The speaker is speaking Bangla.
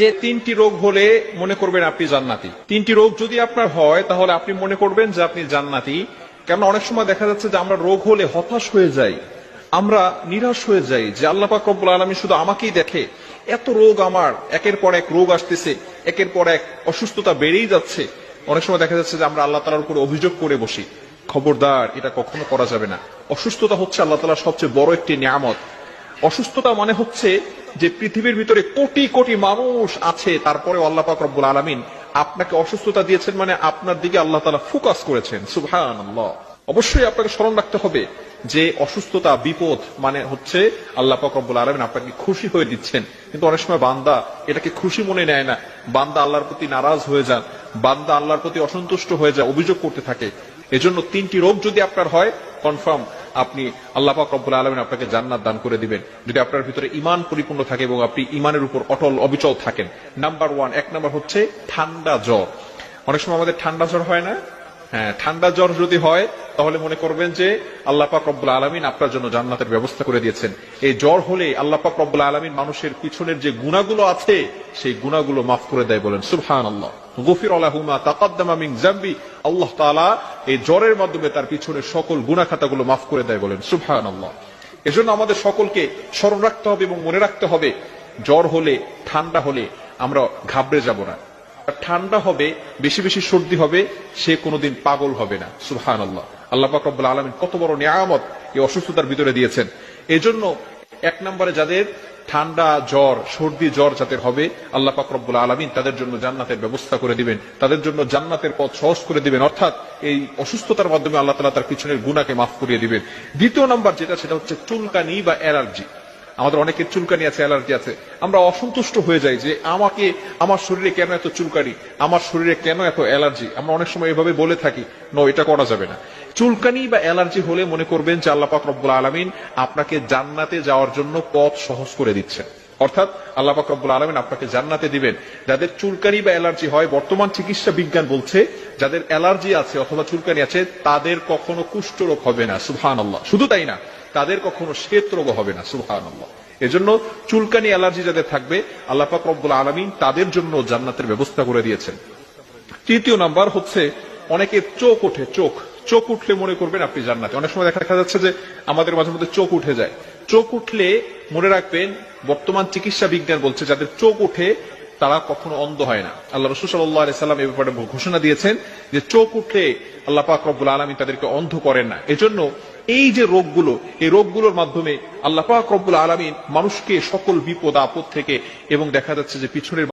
যে তিনটি রোগ হলে মনে করবেন আপনি জান্নাতি। তিনটি রোগ যদি আপনার হয় তাহলে আপনি মনে করবেন যে আপনি জান্নাতি। কারণ অনেক সময় দেখা যাচ্ছে যে আমরা রোগ হলে হতাশ হয়ে যাই, আমরা নিরাশ হয়ে যাই যে আল্লাহ পাক রব্বুল আলামিন শুধু আমাকেই দেখে, এত রোগ আমার, একের পর এক রোগ আসতেছে, একের পর এক অসুস্থতা বেড়েই যাচ্ছে। অনেক সময় দেখা যাচ্ছে যে আমরা আল্লাহ তাআলার উপর অভিযোগ করে বসি। খবরদার, এটা কখনো করা যাবে না। অসুস্থতা হচ্ছে আল্লাহ তাআলার সবচেয়ে বড় একটি নিয়ামত। অসুস্থতা মানে হচ্ছে যে পৃথিবীর ভিতরে কোটি কোটি মানুষ আছে, তারপরে আল্লাহ পাক রব্বুল আলামিন আপনাকে অসুস্থতা দিয়েছেন, মানে আপনার দিকে আল্লাহ তাআলা ফোকাস করেছেন। সুবহানাল্লাহ। অবশ্যই আপনাকে স্মরণ রাখতে হবে যে অসুস্থতা, বিপদ মানে হচ্ছে আল্লাহ পাক রব্বুল আলামিন আপনাকে খুশি হয়ে দিচ্ছেন। কিন্তু অনেক সময় বান্দা এটাকে খুশি মনে নেয় না, বান্দা আল্লাহর প্রতি নারাজ হয়ে যান, বান্দা আল্লাহর প্রতি অসন্তুষ্ট হয়ে যায়, অভিযোগ করতে থাকে। এজন্য তিনটি রোগ যদি আপনার হয়, কনফার্ম আপনি আল্লাহ পাক রব্বুল আলামিন আপনাকে জান্নাত দান করে দিবেন, যদি আপনার ভিতরে ঈমান পরিপূর্ণ থাকে এবং আপনি ঈমানের উপর অটল অবিচল থাকেন। নাম্বার 1, এক নাম্বার হচ্ছে ঠান্ডা জ্বর। অনেক সময় আমাদের ঠান্ডা জ্বর হয় না? হ্যাঁ, ঠান্ডা জ্বর যদি হয় তাহলে মনে করবেন যে আল্লাহ পাক রব্বুল আলামিন আপনার জন্য জান্নাতের ব্যবস্থা করে দিয়েছেন। এই জ্বর হলে আল্লাহ পাক রব্বুল আলামিন মানুষের পিছনের যে গুনাহগুলো আছে সেই গুনাহগুলো মাফ করে দেয়, বলেন সুবহানাল্লাহ। গফির লাহু মা তাকাদ্দামা মিন যামবি, আল্লাহ তাআলা এই জ্বরের মাধ্যমে তার পিছনের সকল গুনাহ খাতাগুলো মাফ করে দেয়, বলেন সুবহানাল্লাহ। এজন্য আমাদের সকলকে স্মরণ রাখতে হবে এবং মনে রাখতে হবে, জ্বর হলে, ঠান্ডা হলে আমরা ঘাবড়ে যাব না। ঠান্ডা হবে, বেশি বেশি সর্দি হবে, সে কোনোদিন পাগল হবে না। সুবহানাল্লাহ। আল্লাহ পাক রব্বুল আলামিন কত বড় নিয়ামত এই অসুস্থতার ভিতরে দিয়েছেন। এজন্য এক নম্বরে যাদের ঠান্ডা জ্বর, সর্দি জ্বর যাদের হবে, আল্লাহ পাক রব্বুল আলামিন তাদের জন্য জান্নাতের ব্যবস্থা করে দিবেন, তাদের জন্য জান্নাতের পথ সহজ করে দিবেন, অর্থাৎ এই অসুস্থতার মাধ্যমে আল্লাহ তাআলা তার পিছনের গুনাহকে মাফ করিয়ে দিবেন। দ্বিতীয় নাম্বার যেটা, সেটা হচ্ছে চুলকানি বা অ্যালার্জি। আমাদের অনেকের চুলকানি আছে, অ্যালার্জি আছে। আমরা অসন্তুষ্ট হয়ে যাই যে আমার শরীরে কেন এত চুলকানি, আমার শরীরে কেন এত অ্যালার্জি। আমরা অনেক সময় এভাবে বলে থাকি, নো, এটা করা যাবে না। চুলকানি বা অ্যালার্জি হলে মনে করবেন যে আল্লাহ পাক রব্বুল আলামিন আপনাকে জান্নাতে যাওয়ার জন্য পথ সহজ করে দিচ্ছেন, অর্থাৎ আল্লাহ পাক রব্বুল আলামিন আপনাকে জান্নাতে দিবেন। যাদের চুলকানি বা অ্যালার্জি হয়, বর্তমান চিকিৎসা বিজ্ঞান বলছে যাদের অ্যালার্জি আছে অথবা চুলকানি আছে তাদের কখনো কুষ্ঠ রোগ হবে না। সুবহানাল্লাহ। শুধু তাই না, তাদের কখনো শ্বেত রোগ হবে না। সুবহানাল্লাহ। এজন্য চুলকানি, অ্যালার্জি যাদের থাকবে, আল্লাহ পাক রব্বুল আলামিন তাদের জন্য জান্নাতের ব্যবস্থা করে দিয়েছেন। তৃতীয় নাম্বার হচ্ছে অনেকের চোখ ওঠে, চোখ উঠলে মনে করবেন আপনি জান্নাতে। অনেক সময় দেখা যাচ্ছে যে আমাদের মাঝে মধ্যে চোখ উঠে যায়। চোখ উঠলে মনে রাখবেন, বর্তমান চিকিৎসা বিজ্ঞান বলছে যাদের চোখ উঠে তারা কখনো অন্ধ হয় না। আল্লাহ রাসূল সাল্লাল্লাহু আলাইহি সাল্লাম এই ব্যাপারে ঘোষণা দিয়েছেন যে চোখ উঠলে আল্লাহ পাক রব্বুল আলামিন তাদেরকে অন্ধ করেন না। এজন্য এই যে রোগগুলো, এই রোগগুলোর মাধ্যমে আল্লাহ পাক রব্বুল আলামিন মানুষকে সকল বিপদ আপদ থেকে এবং দেখা যাচ্ছে যে পিছনের